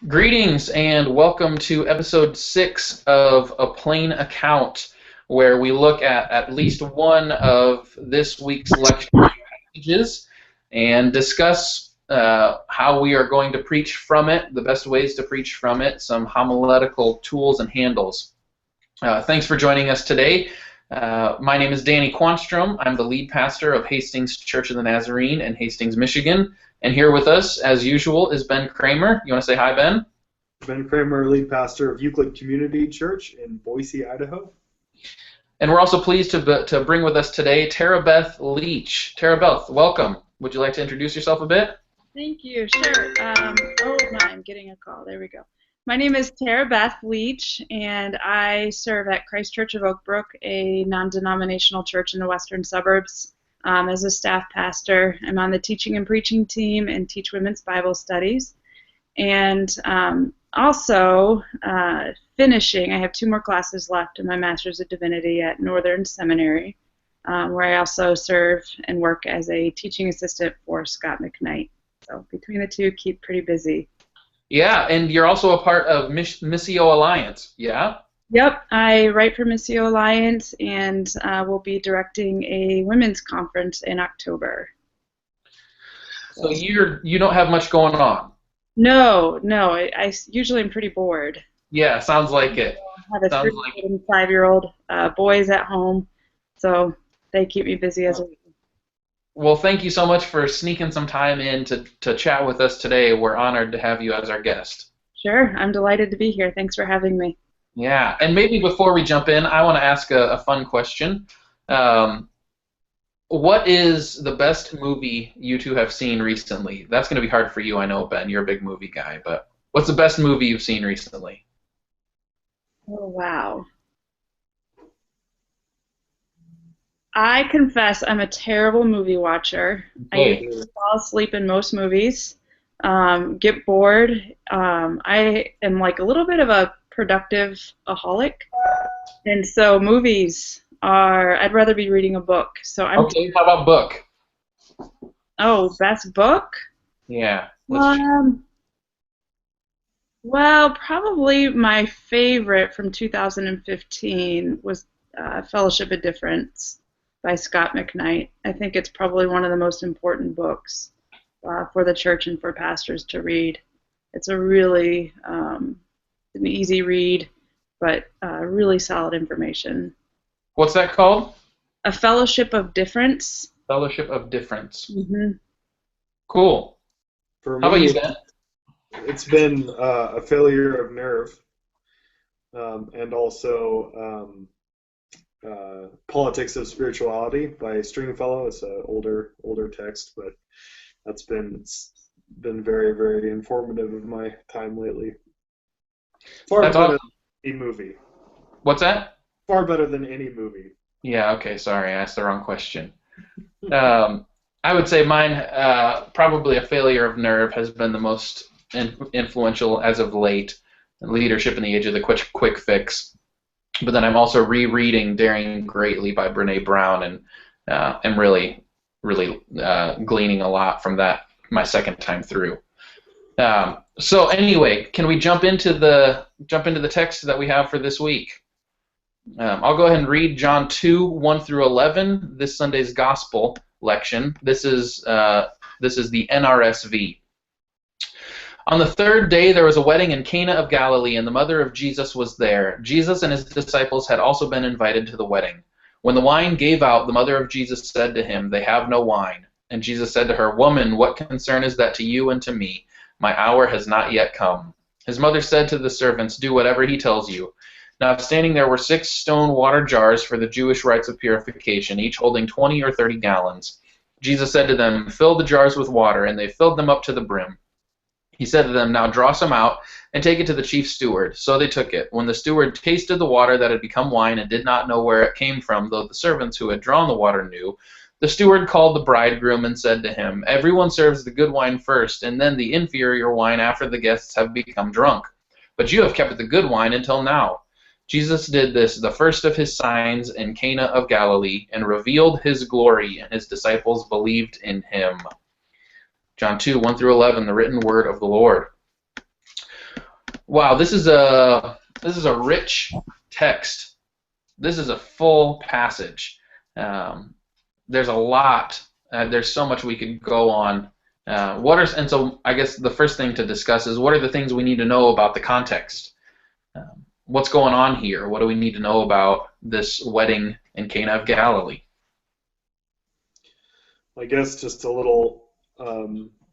Greetings and welcome to episode 6 of A Plain Account, where we look at least one of this week's lecture passages and discuss how we are going to preach from it, the best ways to preach from it, some homiletical tools and handles. Thanks for joining us today. My name is Danny Quanstrom. I'm the lead pastor of Hastings Church of the Nazarene in Hastings, Michigan. And here with us, as usual, is Ben Kramer. You want to say hi, Ben? Ben Kramer, lead pastor of Euclid Community Church in Boise, Idaho. And we're also pleased to bring with us today Tara Beth Leach. Tara Beth, welcome. Would you like to introduce yourself a bit? Thank you. Sure. I'm getting a call. There we go. My name is Tara Beth Leach, and I serve at Christ Church of Oak Brook, a non-denominational church in the western suburbs, as a staff pastor. I'm on the teaching and preaching team and teach women's Bible studies. And also finishing, I have 2 more classes left in my Master's of Divinity at Northern Seminary, where I also serve and work as a teaching assistant for Scott McKnight. So between the two, keep pretty busy. Yeah, and you're also a part of Missio Alliance, yeah? Yep, I write for Missio Alliance and will be directing a women's conference in October. So you don't have much going on? No, I usually am pretty bored. Yeah, sounds like it. I have a 3-year-old and 5-year-old boys at home, so they keep me busy as well. Well, thank you so much for sneaking some time in to chat with us today. We're honored to have you as our guest. Sure, I'm delighted to be here. Thanks for having me. Yeah, and maybe before we jump in, I want to ask a fun question. What is the best movie you two have seen recently? That's going to be hard for you, I know, Ben. You're a big movie guy, but what's the best movie you've seen recently? Oh, wow. I confess I'm a terrible movie watcher. Okay. I usually fall asleep in most movies, get bored. I am like a little bit of a productive-aholic, and so movies are, I'd rather be reading a book. So I'm Okay, how about book? Oh, best book? Yeah. Well, probably my favorite from 2015 was Fellowship of Difference by Scott McKnight. I think it's probably one of the most important books for the church and for pastors to read. It's a really an easy read, but really solid information. What's that called? A Fellowship of Difference. Fellowship of Difference. Mm-hmm. Cool. For How about me, you, Ben? it's been A Failure of Nerve, and also Politics of Spirituality by Stringfellow. It's an older text, but it's been very, very informative of my time lately. Far That's better awesome. than any movie. What's that? Far better than any movie. Yeah, okay, sorry, I asked the wrong question. I would say mine, probably A Failure of Nerve, has been the most influential as of late. Leadership in the Age of the Quick Fix. But then I'm also rereading Daring Greatly by Brene Brown, and am really gleaning a lot from that my second time through. So anyway, can we jump into the text that we have for this week? I'll go ahead and read John 2, 1 through 11, this Sunday's Gospel lection. This is the NRSV. On the 3rd day there was a wedding in Cana of Galilee, and the mother of Jesus was there. Jesus and his disciples had also been invited to the wedding. When the wine gave out, the mother of Jesus said to him, "They have no wine." And Jesus said to her, "Woman, what concern is that to you and to me? My hour has not yet come." His mother said to the servants, "Do whatever he tells you." Now standing there were 6 stone water jars for the Jewish rites of purification, each holding 20 or 30 gallons. Jesus said to them, "Fill the jars with water," and they filled them up to the brim. He said to them, "Now draw some out and take it to the chief steward." So they took it. When the steward tasted the water that had become wine and did not know where it came from, though the servants who had drawn the water knew, the steward called the bridegroom and said to him, "Everyone serves the good wine first, and then the inferior wine after the guests have become drunk. But you have kept the good wine until now." Jesus did this, the first of his signs in Cana of Galilee, and revealed his glory, and his disciples believed in him. John 2, 1 through 11, the written word of the Lord. Wow, this is a rich text. This is a full passage. Um, there's a lot. There's so much we could go on. And so I guess the first thing to discuss is what are the things we need to know about the context? What's going on here? What do we need to know about this wedding in Cana of Galilee? I guess just a little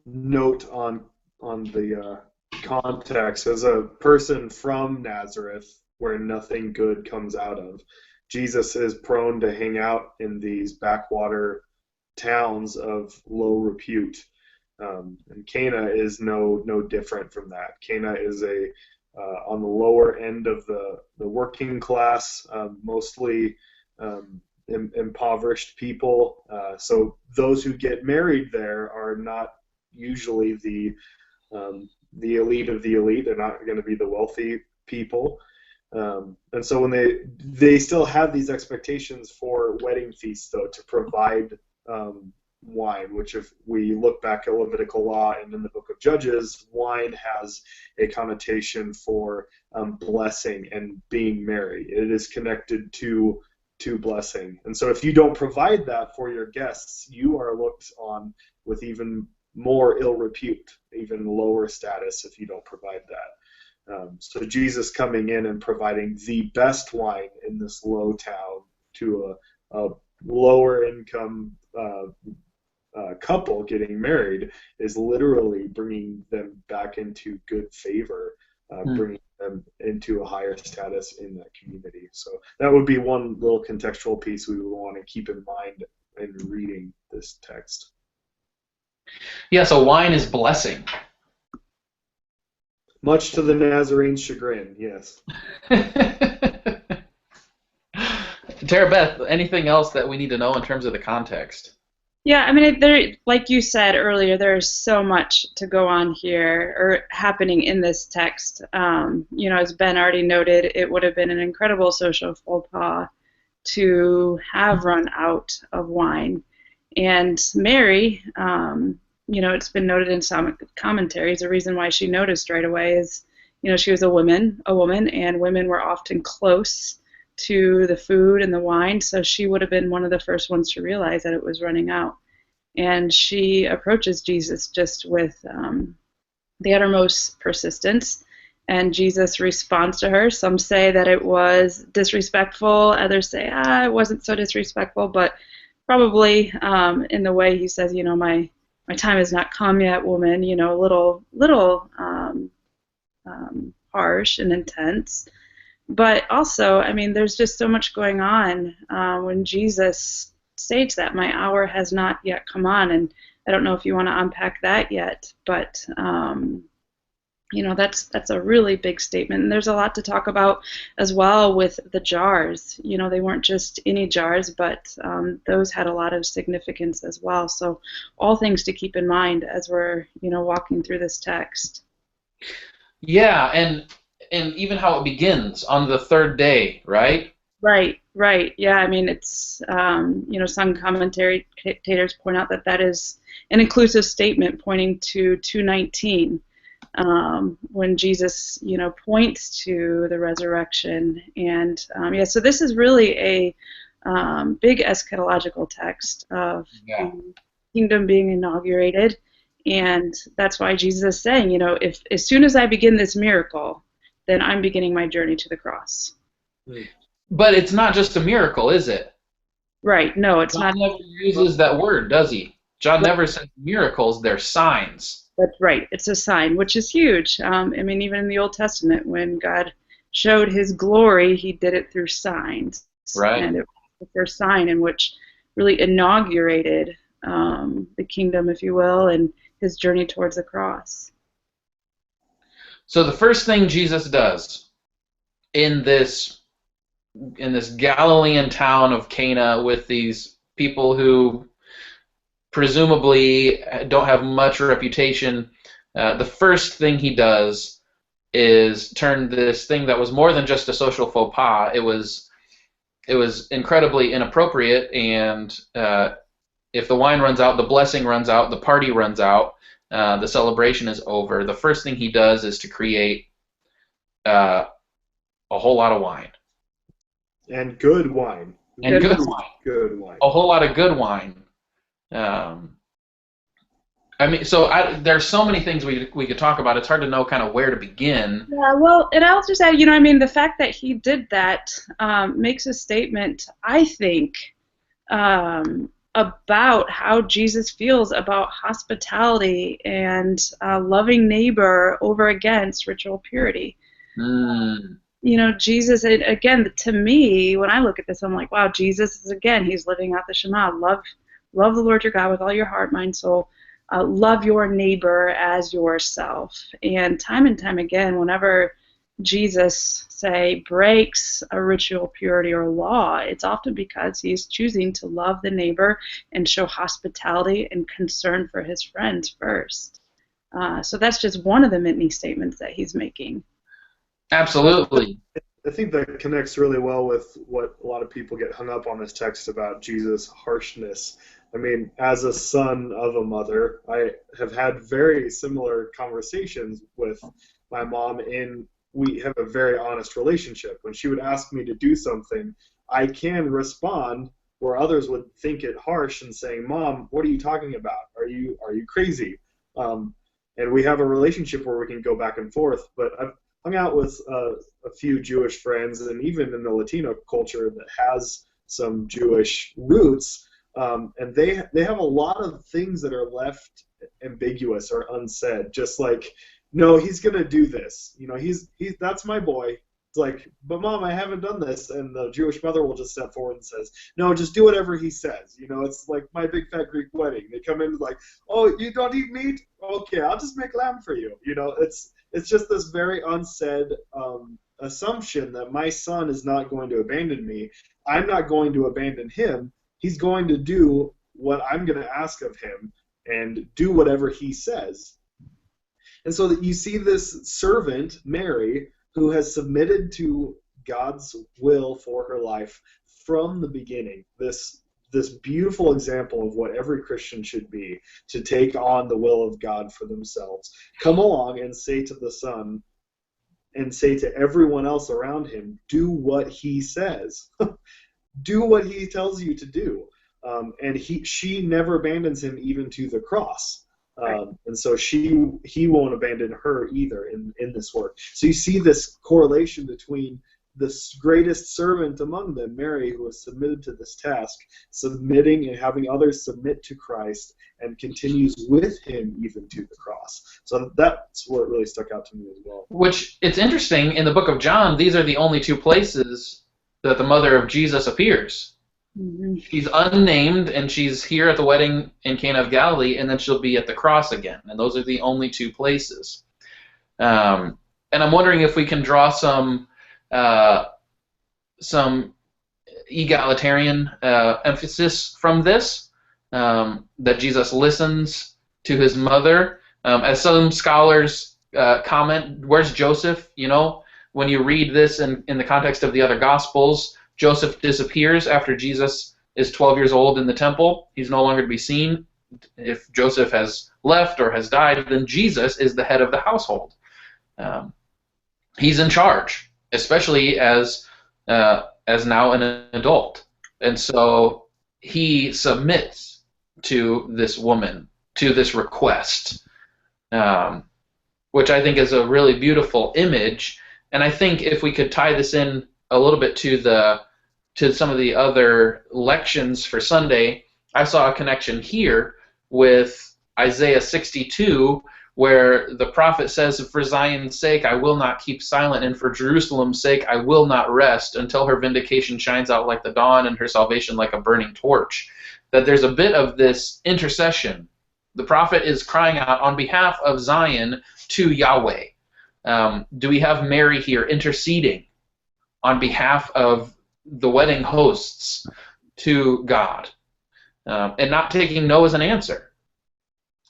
note on the context. As a person from Nazareth, where nothing good comes out of, Jesus is prone to hang out in these backwater towns of low repute. And Cana is no different from that. Cana is on the lower end of the working class, mostly impoverished people. So those who get married there are not usually the elite of the elite. They're not going to be the wealthy people. And so when they still have these expectations for wedding feasts, though, to provide wine, which if we look back at Levitical law and in the book of Judges, wine has a connotation for blessing and being merry. It is connected to blessing. And so if you don't provide that for your guests, you are looked on with even more ill repute, even lower status if you don't provide that. So Jesus coming in and providing the best wine in this low town to a lower income couple getting married is literally bringing them back into good favor, bringing them into a higher status in that community. So that would be one little contextual piece we would want to keep in mind in reading this text. Yeah, so wine is blessing. Much to the Nazarene's chagrin, yes. Tara Beth, anything else that we need to know in terms of the context? Yeah, I mean, like you said earlier, there's so much to go on here or happening in this text. As Ben already noted, it would have been an incredible social faux pas to have run out of wine. And Mary, it's been noted in some commentaries, the reason why she noticed right away is, she was a woman, and women were often close to the food and the wine, so she would have been one of the first ones to realize that it was running out. And she approaches Jesus just with the uttermost persistence, and Jesus responds to her. Some say that it was disrespectful, others say, it wasn't so disrespectful, but probably in the way he says, my time has not come yet, woman, a little harsh and intense. But also, I mean, there's just so much going on when Jesus states that my hour has not yet come on. And I don't know if you want to unpack that yet, but that's a really big statement. And there's a lot to talk about as well with the jars. They weren't just any jars, but those had a lot of significance as well. So all things to keep in mind as we're walking through this text. Yeah, and even how it begins on the third day, right? Right. Yeah, I mean, it's, some commentators point out that is an inclusive statement pointing to 2:19 when Jesus, points to the resurrection. And, so this is really a big eschatological text of the kingdom being inaugurated. And that's why Jesus is saying, if as soon as I begin this miracle, then I'm beginning my journey to the cross. But it's not just a miracle, is it? Right. No, it's not. John never uses that word, does he? John never says miracles, they're signs. That's right. It's a sign, which is huge. I mean, even in the Old Testament, when God showed his glory, he did it through signs. Right. And it was their sign in which really inaugurated the kingdom, if you will, and his journey towards the cross. So the first thing Jesus does in this Galilean town of Cana with these people who presumably don't have much reputation, the first thing he does is turn this thing that was more than just a social faux pas. It was incredibly inappropriate, and if the wine runs out, the blessing runs out, the party runs out, the celebration is over. The first thing he does is to create uh, a whole lot of wine. And good wine. And good Really wine. Good wine. A whole lot of good wine. I mean, so there's so many things we could talk about. It's hard to know kind of where to begin. Yeah, well, and I'll just add, I mean, the fact that he did that makes a statement, I think, about how Jesus feels about hospitality and loving neighbor over against ritual purity. Mm. Jesus, again, to me, when I look at this, I'm like, wow, Jesus is, again, he's living out the Shema. Love the Lord your God with all your heart, mind, soul. Love your neighbor as yourself. And time again, whenever Jesus, say, breaks a ritual purity or law, it's often because he's choosing to love the neighbor and show hospitality and concern for his friends first. So that's just one of the many statements that he's making. Absolutely. I think that connects really well with what a lot of people get hung up on this text about Jesus' harshness. I mean, as a son of a mother, I have had very similar conversations with my mom, and we have a very honest relationship. When she would ask me to do something, I can respond where others would think it harsh and saying, "Mom, what are you talking about? Are you crazy?" And we have a relationship where we can go back and forth. But I've hung out with a few Jewish friends, and even in the Latino culture that has some Jewish roots. And they have a lot of things that are left ambiguous or unsaid. Just like, no, he's gonna do this. He's that's my boy. It's like, but Mom, I haven't done this. And the Jewish mother will just step forward and says, no, just do whatever he says. It's like My Big Fat Greek Wedding. They come in like, oh, you don't eat meat? Okay, I'll just make lamb for you. It's just this very unsaid assumption that my son is not going to abandon me. I'm not going to abandon him. He's going to do what I'm going to ask of him and do whatever he says. And so that you see this servant, Mary, who has submitted to God's will for her life from the beginning. This beautiful example of what every Christian should be, to take on the will of God for themselves. Come along and say to the Son and say to everyone else around him, do what he says. Do what he tells you to do. And she never abandons him even to the cross. And so he won't abandon her either in this work. So you see this correlation between the greatest servant among them, Mary, who was submitted to this task, submitting and having others submit to Christ, and continues with him even to the cross. So that's what really stuck out to me as well. Which, it's interesting, in the book of John, these are the only two places that the mother of Jesus appears. Mm-hmm. She's unnamed, and she's here at the wedding in Cana of Galilee, and then she'll be at the cross again. And those are the only two places. And I'm wondering if we can draw some egalitarian emphasis from this, that Jesus listens to his mother. As some scholars comment, where's Joseph? When you read this in the context of the other Gospels, Joseph disappears after Jesus is 12 years old in the temple. He's no longer to be seen. If Joseph has left or has died, then Jesus is the head of the household. He's in charge, especially as now an adult. And so he submits to this woman, to this request, which I think is a really beautiful image. And I think if we could tie this in a little bit to some of the other lections for Sunday, I saw a connection here with Isaiah 62, where the prophet says, for Zion's sake I will not keep silent, and for Jerusalem's sake I will not rest until her vindication shines out like the dawn and her salvation like a burning torch. That there's a bit of this intercession. The prophet is crying out on behalf of Zion to Yahweh. Do we have Mary here interceding on behalf of the wedding hosts to God, and not taking no as an answer,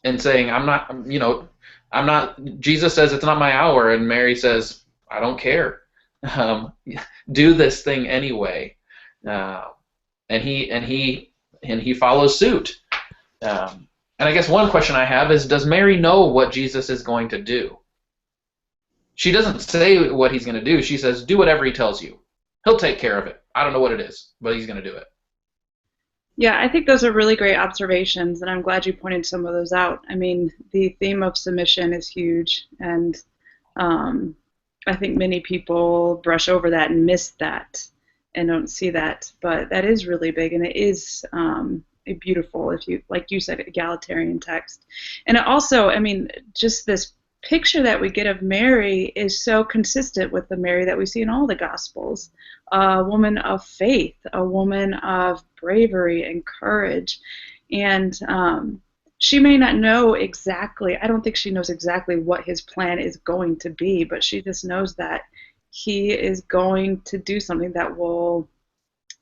and saying, I'm not, Jesus says it's not my hour, and Mary says, I don't care. Do this thing anyway. And he follows suit. And I guess one question I have is, does Mary know what Jesus is going to do? She doesn't say what he's going to do. She says, do whatever he tells you. He'll take care of it. I don't know what it is, but he's going to do it. Yeah, I think those are really great observations, and I'm glad you pointed some of those out. I mean, the theme of submission is huge, and I think many people brush over that and miss that and don't see that, but that is really big, and it is a beautiful, if you like you said, egalitarian text. And it also, I mean, just this picture that we get of Mary is so consistent with the Mary that we see in all the Gospels. A woman of faith, a woman of bravery and courage. And she may not know exactly, I don't think she knows exactly what his plan is going to be, but she just knows that he is going to do something that will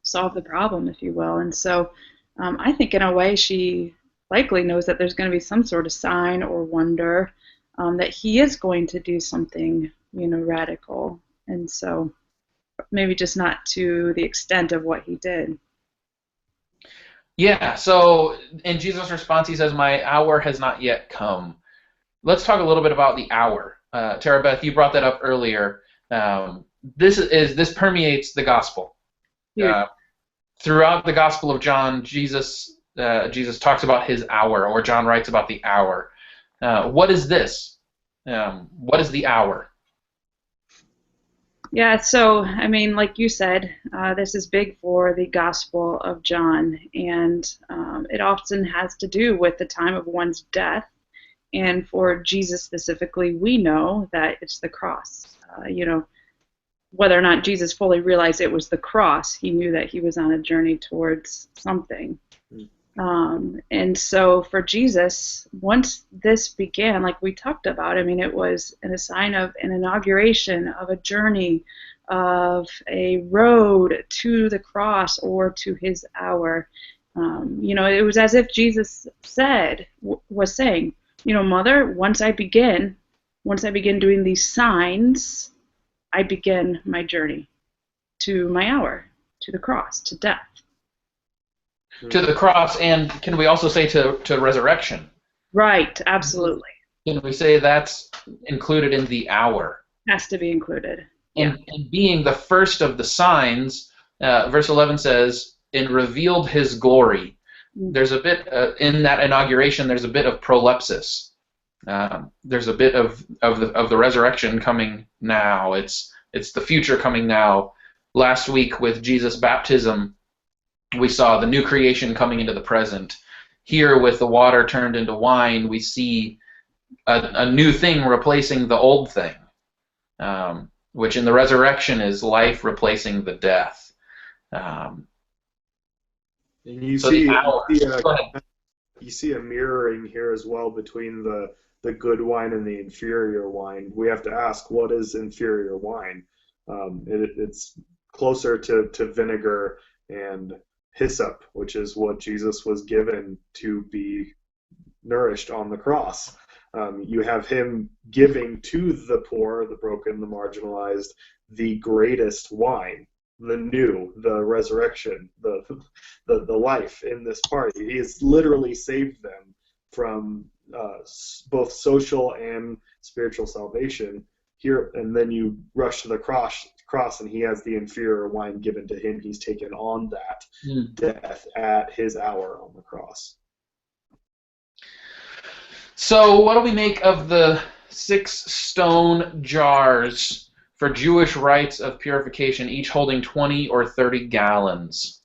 solve the problem, if you will. And so I think in a way she likely knows that there's going to be some sort of sign or wonder that he is going to do something, radical. And so maybe just not to the extent of what he did. Yeah, so in Jesus' response, he says, my hour has not yet come. Let's talk a little bit about the hour. Tara Beth, you brought that up earlier. This permeates the gospel. Throughout the Gospel of John, Jesus talks about his hour, or John writes about the hour. What is this? What is the hour? Yeah, so, I mean, like you said, this is big for the Gospel of John, and it often has to do with the time of one's death. And for Jesus specifically, we know that it's the cross. Whether or not Jesus fully realized it was the cross, he knew that he was on a journey towards something. And so for Jesus, once this began, like we talked about, I mean, it was a sign of an inauguration of a journey, of a road to the cross or to his hour. It was as if Jesus was saying, Mother, once I begin doing these signs, I begin my journey to my hour, to the cross, to death. To the cross, and can we also say to resurrection? Right, absolutely. Can we say that's included in the hour? Has to be included. And being the first of the signs, verse 11 says, and revealed his glory. There's a bit, in that inauguration, there's a bit of prolepsis. There's a bit of the resurrection coming now. It's the future coming now. Last week with Jesus' baptism, we saw the new creation coming into the present. Here, with the water turned into wine, we see a new thing replacing the old thing, which in the resurrection is life replacing the death. And you see a mirroring here as well between the good wine and the inferior wine. We have to ask, what is inferior wine? It's closer to vinegar and hyssop, which is what Jesus was given to be nourished on the cross. You have him giving to the poor, the broken, the marginalized, the greatest wine, the new, the resurrection, the life in this party. He has literally saved them from both social and spiritual salvation. Here, and then you rush to the cross, and he has the inferior wine given to him. He's taken on that death at his hour on the cross. So what do we make of the 6 stone jars for Jewish rites of purification, each holding 20 or 30 gallons?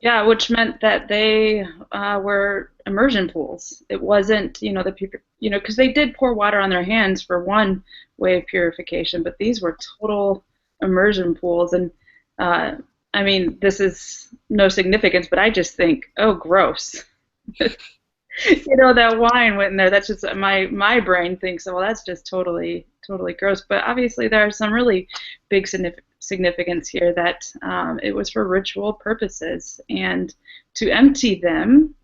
Yeah, which meant that they were immersion pools. It wasn't, because they did pour water on their hands for one way of purification, but these were total immersion pools. And I mean, this is no significance, but I just think, oh, gross. That wine went in there. That's just my brain thinks, well, that's just totally gross. But obviously, there are some really big significance here that it was for ritual purposes, and to empty them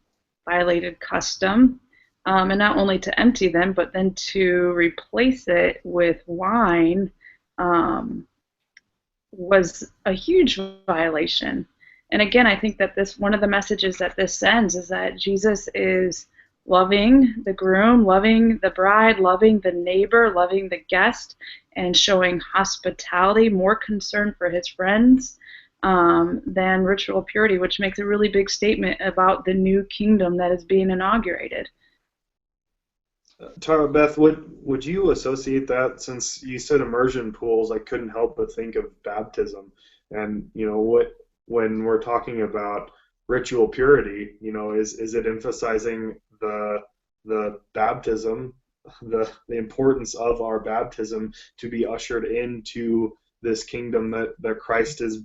violated custom, and not only to empty them, but then to replace it with wine was a huge violation. And again, I think that one of the messages that this sends is that Jesus is loving the groom, loving the bride, loving the neighbor, loving the guest, and showing hospitality, more concern for his friends than ritual purity, which makes a really big statement about the new kingdom that is being inaugurated. Tara Beth, would you associate that, since you said immersion pools? I couldn't help but think of baptism, and what, when we're talking about ritual purity, is it emphasizing the baptism, the importance of our baptism to be ushered into this kingdom that Christ is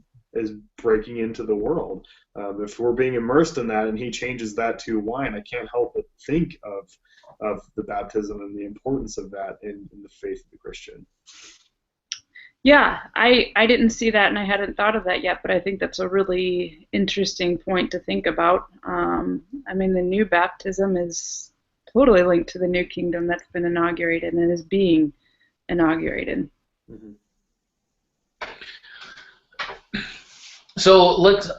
breaking into the world? If we're being immersed in that, and he changes that to wine, I can't help but think of the baptism and the importance of that in the faith of the Christian. Yeah, I didn't see that and I hadn't thought of that yet, but I think that's a really interesting point to think about. I mean, the new baptism is totally linked to the new kingdom that's been inaugurated and is being inaugurated. Mm-hmm. So let's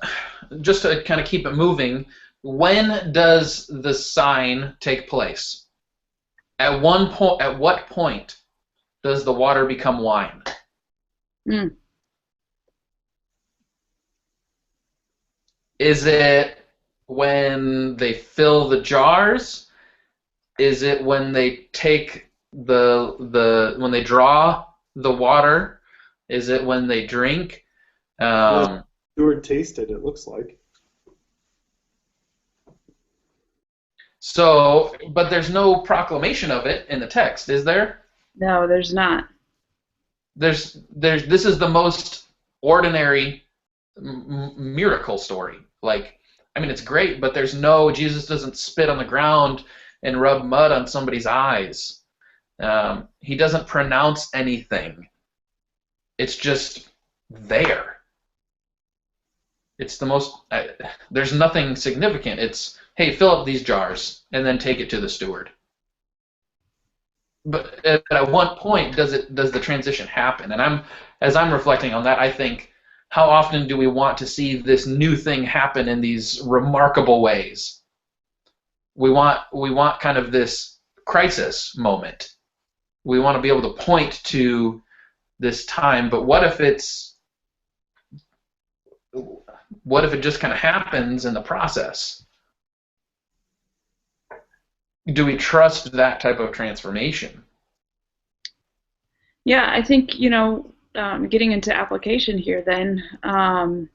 just to kind of keep it moving. When does the sign take place? At what point does the water become wine? Mm. Is it when they fill the jars? Is it when they take when they draw the water? Is it when they drink? Steward tasted, it looks like. So, but there's no proclamation of it in the text, is there? No, there's not. This is the most ordinary miracle story. Like, I mean, it's great, but Jesus doesn't spit on the ground and rub mud on somebody's eyes. He doesn't pronounce anything. It's just there. It's the most, there's nothing significant. It's, hey, fill up these jars and then take it to the steward. But at what point does the transition happen? And as I'm reflecting on that, I think, how often do we want to see this new thing happen in these remarkable ways? We want kind of this crisis moment. We want to be able to point to this time, but what if it just kind of happens in the process? Do we trust that type of transformation? Yeah, I think, getting into application here then, I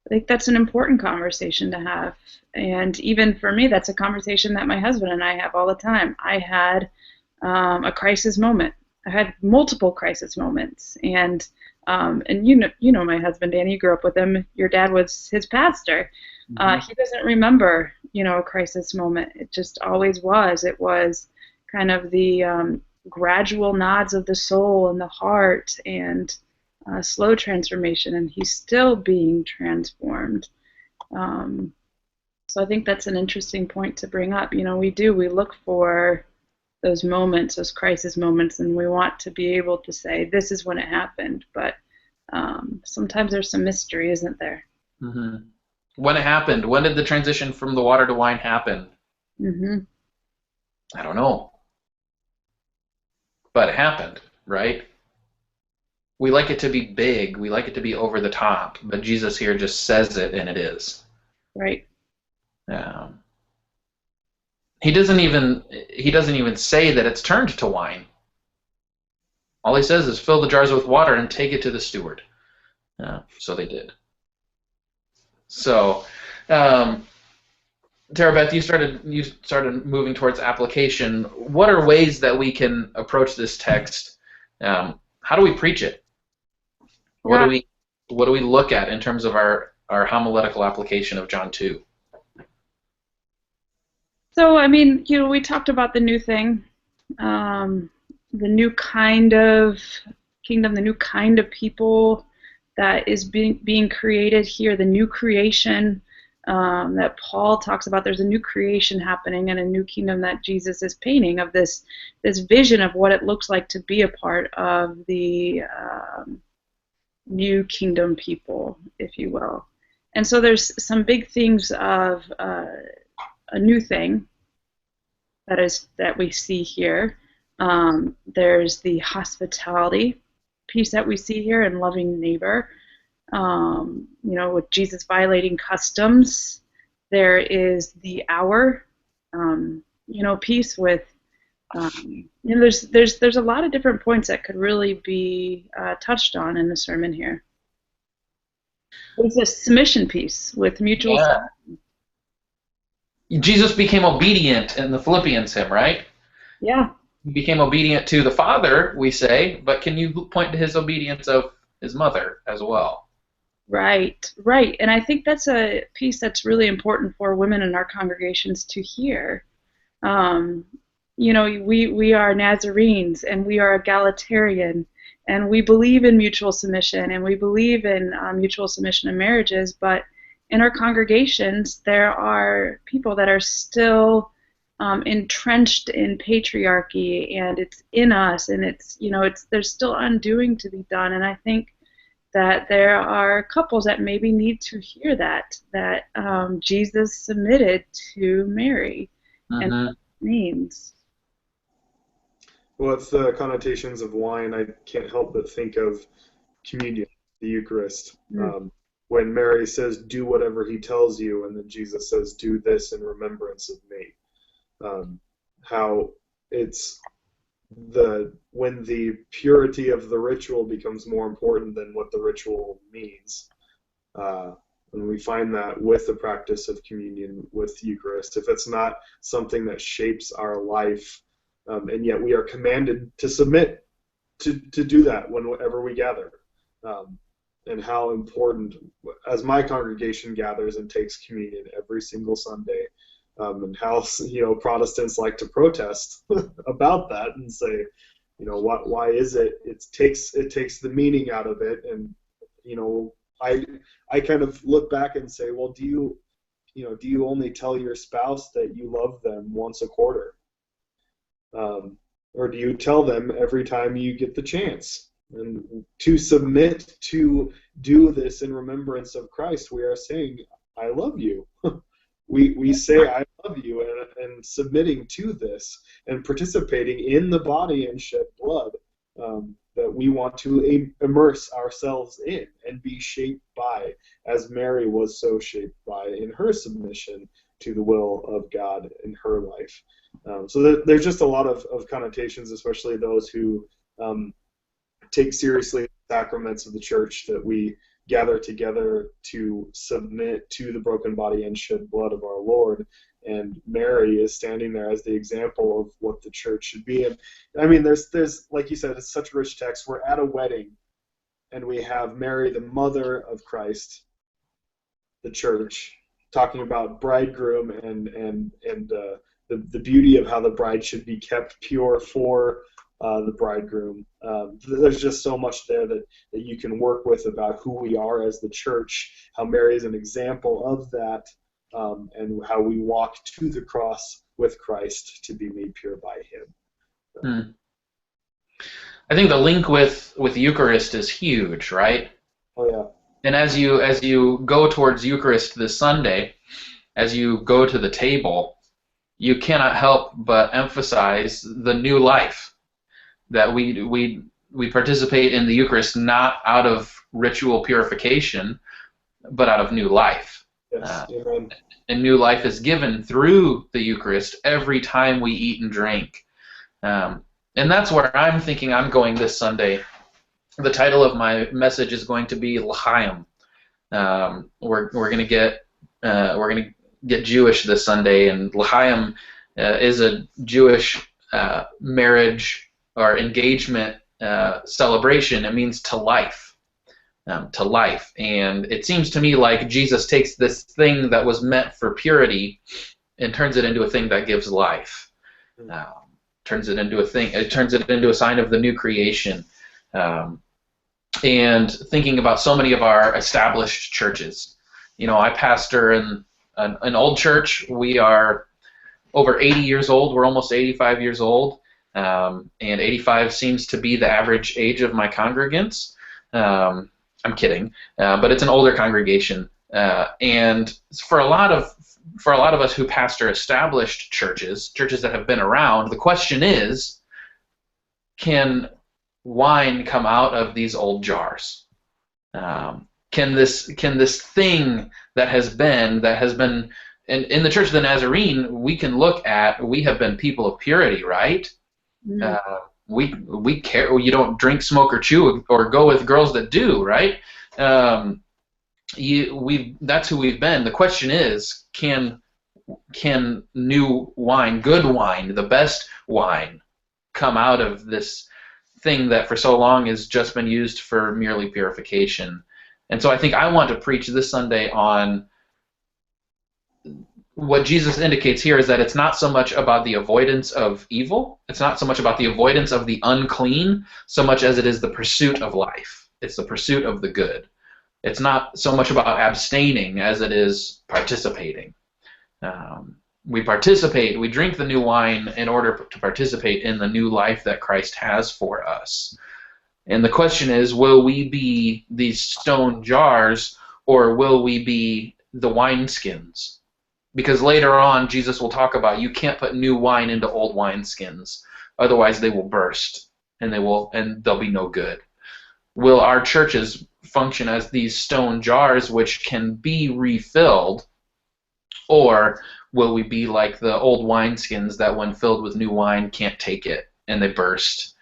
think that's an important conversation to have. And even for me, that's a conversation that my husband and I have all the time. I had a crisis moment. I had multiple crisis moments. And my husband, Danny, you grew up with him. Your dad was his pastor. He doesn't remember, a crisis moment. It just always was. It was kind of the gradual nods of the soul and the heart and slow transformation, and he's still being transformed. So I think that's an interesting point to bring up. We look for those moments, those crisis moments, and we want to be able to say, this is when it happened, but sometimes there's some mystery, isn't there? Mm-hmm. When it happened, when did the transition from the water to wine happen? Mm-hmm. I don't know. But it happened, right? We like it to be big, we like it to be over the top, but Jesus here just says it, and it is. Right. He doesn't even say that it's turned to wine. All he says is fill the jars with water and take it to the steward. So they did. So, Tara Beth, you started moving towards application. What are ways that we can approach this text? How do we preach it? What do we look at in terms of our homiletical application of John 2? So, I mean, we talked about the new thing, the new kind of kingdom, the new kind of people that is being created here, the new creation that Paul talks about. There's a new creation happening and a new kingdom that Jesus is painting, of this vision of what it looks like to be a part of the new kingdom people, if you will. And so there's some big things of a new thing, that we see here. There's the hospitality piece that we see here and loving neighbor. With Jesus violating customs, there is the hour, piece with. There's a lot of different points that could really be touched on in the sermon here. There's a submission piece with mutual. Yeah. Jesus became obedient in the Philippians hymn, right? Yeah. He became obedient to the Father, we say, but can you point to his obedience of his mother as well? Right. And I think that's a piece that's really important for women in our congregations to hear. We are Nazarenes, and we are egalitarian, and we believe in mutual submission, and we believe in mutual submission in marriages, but in our congregations, there are people that are still entrenched in patriarchy, and it's in us, and there's still undoing to be done. And I think that there are couples that maybe need to hear that Jesus submitted to Mary, and what it means. Well, with the connotations of wine, I can't help but think of communion, the Eucharist. When Mary says, "Do whatever he tells you," and then Jesus says, "Do this in remembrance of me." How it's when the purity of the ritual becomes more important than what the ritual means. And we find that with the practice of communion, with Eucharist. If it's not something that shapes our life, and yet we are commanded to submit to do that whenever we gather. And how important, as my congregation gathers and takes communion every single Sunday, and how Protestants like to protest about that and say, why is it? It takes the meaning out of it, and I kind of look back and say, well, do you only tell your spouse that you love them once a quarter? Or do you tell them every time you get the chance? And to submit to do this in remembrance of Christ, we are saying, I love you. we say, I love you, and submitting to this and participating in the body and shed blood that we want to immerse ourselves in and be shaped by, as Mary was so shaped by in her submission to the will of God in her life. So there's just a lot of connotations, especially those who take seriously the sacraments of the church, that we gather together to submit to the broken body and shed blood of our Lord. And Mary is standing there as the example of what the church should be. And I mean, there's like you said, it's such a rich text. We're at a wedding, and we have Mary, the mother of Christ, the church, talking about bridegroom and the beauty of how the bride should be kept pure for the bridegroom. There's just so much there that you can work with about who we are as the church, how Mary is an example of that, and how we walk to the cross with Christ to be made pure by him. I think the link with Eucharist is huge, right? Oh yeah. And as you go towards Eucharist this Sunday, as you go to the table, you cannot help but emphasize the new life that we participate in the Eucharist, not out of ritual purification, but out of new life. Yes. And new life is given through the Eucharist every time we eat and drink. And that's where I'm thinking I'm going this Sunday. The title of my message is going to be L'chaim. We're going to get Jewish this Sunday, and L'chaim is a Jewish marriage or engagement celebration. It means to life, and it seems to me like Jesus takes this thing that was meant for purity and turns it into a thing that gives life. Turns it into a sign of the new creation. And thinking about so many of our established churches, I pastor in an old church. We are over 80 years old. We're almost 85 years old, and 85 seems to be the average age of my congregants. I'm kidding, but it's an older congregation, and for a lot of for a lot of us who pastor established churches that have been around, the question is, can wine come out of these old jars? Can this thing that has been in the Church of the Nazarene, we can look at, we have been people of purity, right? Mm. We care. You don't drink, smoke, or chew, or go with girls that do, right? That's who we've been. The question is, can new wine, good wine, the best wine, come out of this thing that for so long has just been used for merely purification? And so I think I want to preach this Sunday on what Jesus indicates here is that it's not so much about the avoidance of evil, it's not so much about the avoidance of the unclean, so much as it is the pursuit of life. It's the pursuit of the good. It's not so much about abstaining as it is participating. We participate, we drink the new wine in order to participate in the new life that Christ has for us. And the question is, will we be these stone jars, or will we be the wineskins? Because later on, Jesus will talk about you can't put new wine into old wineskins, otherwise they will burst and they'll be no good. Will our churches function as these stone jars which can be refilled, or will we be like the old wineskins that when filled with new wine can't take it and they burst,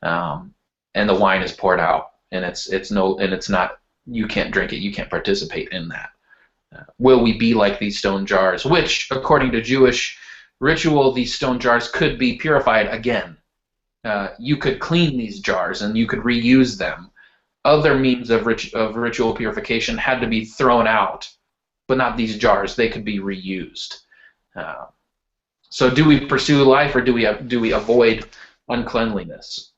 and the wine is poured out and it's not, you can't drink it, you can't participate in that? Will we be like these stone jars, which, according to Jewish ritual, these stone jars could be purified again. You could clean these jars and you could reuse them. Other means of ritual purification had to be thrown out, but not these jars. They could be reused. So do we pursue life, or do we avoid uncleanliness?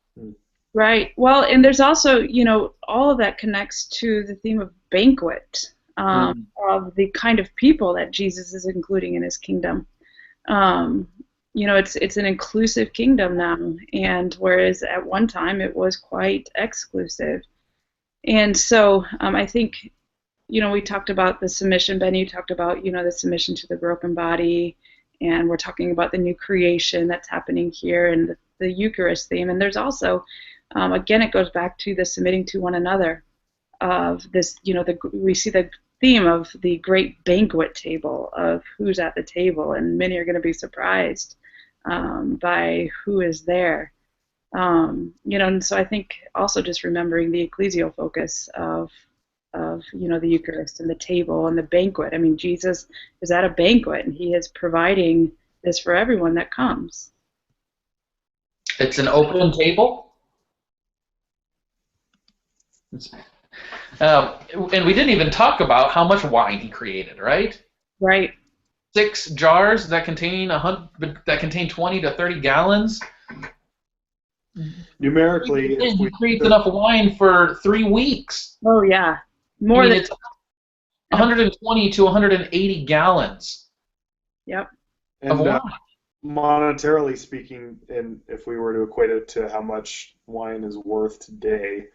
Right. Well, and there's also, all of that connects to the theme of banquet. Of the kind of people that Jesus is including in his kingdom. It's an inclusive kingdom now, and whereas at one time it was quite exclusive. And so I think, we talked about the submission. Benny, you talked about, the submission to the broken body, and we're talking about the new creation that's happening here and the Eucharist theme. And there's also, again, it goes back to the submitting to one another of this, we see the theme of the great banquet table, of who's at the table, and many are going to be surprised by who is there. And so I think also just remembering the ecclesial focus of the Eucharist and the table and the banquet. I mean, Jesus is at a banquet and he is providing this for everyone that comes. It's an open table. And we didn't even talk about how much wine he created, right? Right. 6 jars that contain 20 to 30 gallons. Numerically, he creates enough wine for 3 weeks. Oh yeah, more than it's 120 to 180 gallons. Yep. Of wine. Monetarily speaking, and if we were to equate it to how much wine is worth today,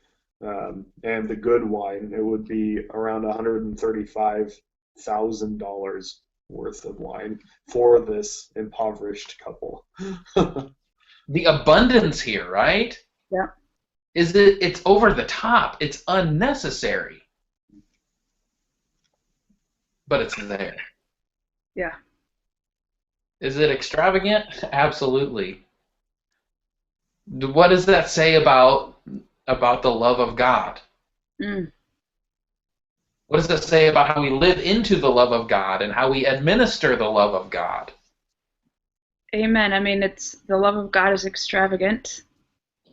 and the good wine, it would be around $135,000 worth of wine for this impoverished couple. The abundance here, right? Yeah. It's over the top. It's unnecessary. But it's there. Yeah. Is it extravagant? Absolutely. What does that say about the love of God? What does that say about how we live into the love of God and how we administer the love of God? Amen. I mean, the love of God is extravagant,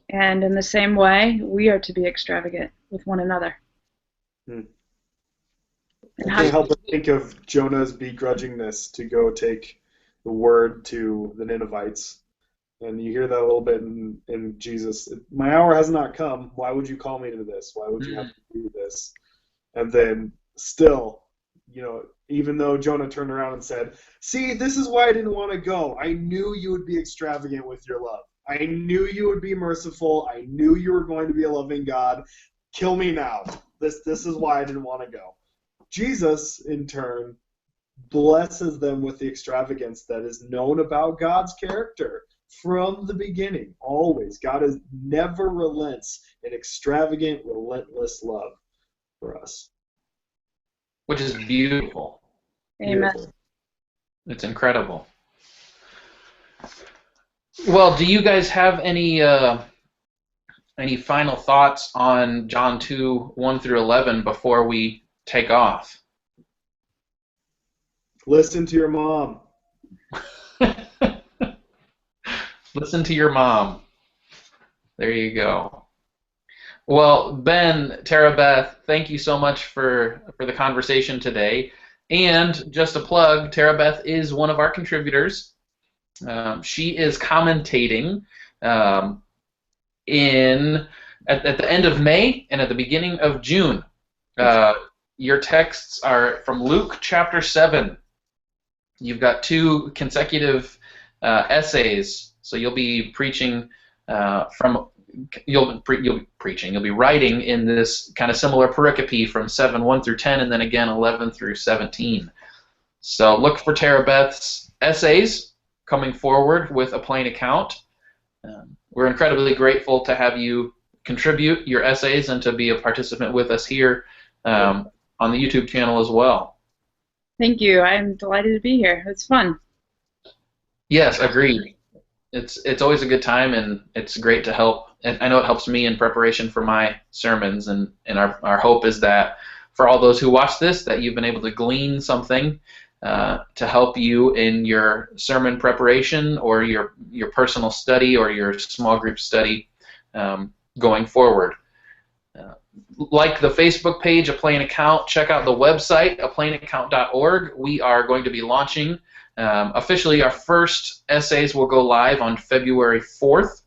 and in the same way, we are to be extravagant with one another. I can't help but think of Jonah's begrudgingness to go take the word to the Ninevites. And you hear that a little bit in Jesus. My hour has not come. Why would you call me to this? Why would you have to do this? And then still, even though Jonah turned around and said, see, this is why I didn't want to go. I knew you would be extravagant with your love. I knew you would be merciful. I knew you were going to be a loving God. Kill me now. This is why I didn't want to go. Jesus, in turn, blesses them with the extravagance that is known about God's character from the beginning, always. God is never relents in extravagant, relentless love for us. Which is beautiful. Amen. Beautiful. It's incredible. Well, do you guys have any final thoughts on John 2, 1 through 11 before we take off? Listen to your mom. Listen to your mom. There you go. Well, Ben, Tara Beth, thank you so much for the conversation today. And just a plug, Tara Beth is one of our contributors. She is commentating at the end of May and at the beginning of June. Your texts are from Luke chapter 7. You've got 2 consecutive essays, so you'll be preaching you'll be writing in this kind of similar pericope from 7, 1 through 10, and then again 11 through 17. So look for Tara Beth's essays coming forward with a plain account. We're incredibly grateful to have you contribute your essays and to be a participant with us here on the YouTube channel as well. Thank you. I'm delighted to be here. It's fun. Yes, agreed. It's always a good time, and it's great to help. And I know it helps me in preparation for my sermons, and our hope is that for all those who watch this, that you've been able to glean something to help you in your sermon preparation or your personal study or your small group study going forward. Like the Facebook page, A Plain Account, check out the website, aplainaccount.org. We are going to be launching officially our first essays will go live on February 4th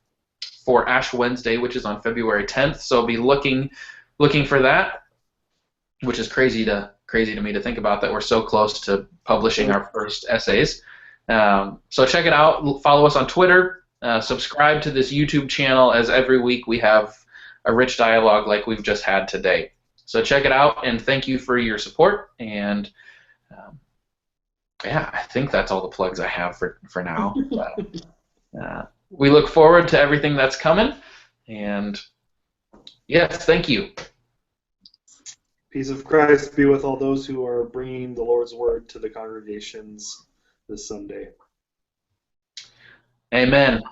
for Ash Wednesday, which is on February 10th. So be looking for that, which is crazy to me to think about that we're so close to publishing our first essays. So check it out. Follow us on Twitter. Subscribe to this YouTube channel, as every week we have a rich dialogue like we've just had today. So check it out, and thank you for your support. And yeah, I think that's all the plugs I have for now. But, we look forward to everything that's coming. And yes, thank you. Peace of Christ be with all those who are bringing the Lord's word to the congregations this Sunday. Amen.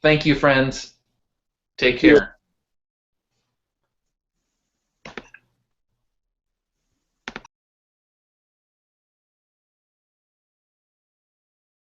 Thank you, friends. Take care.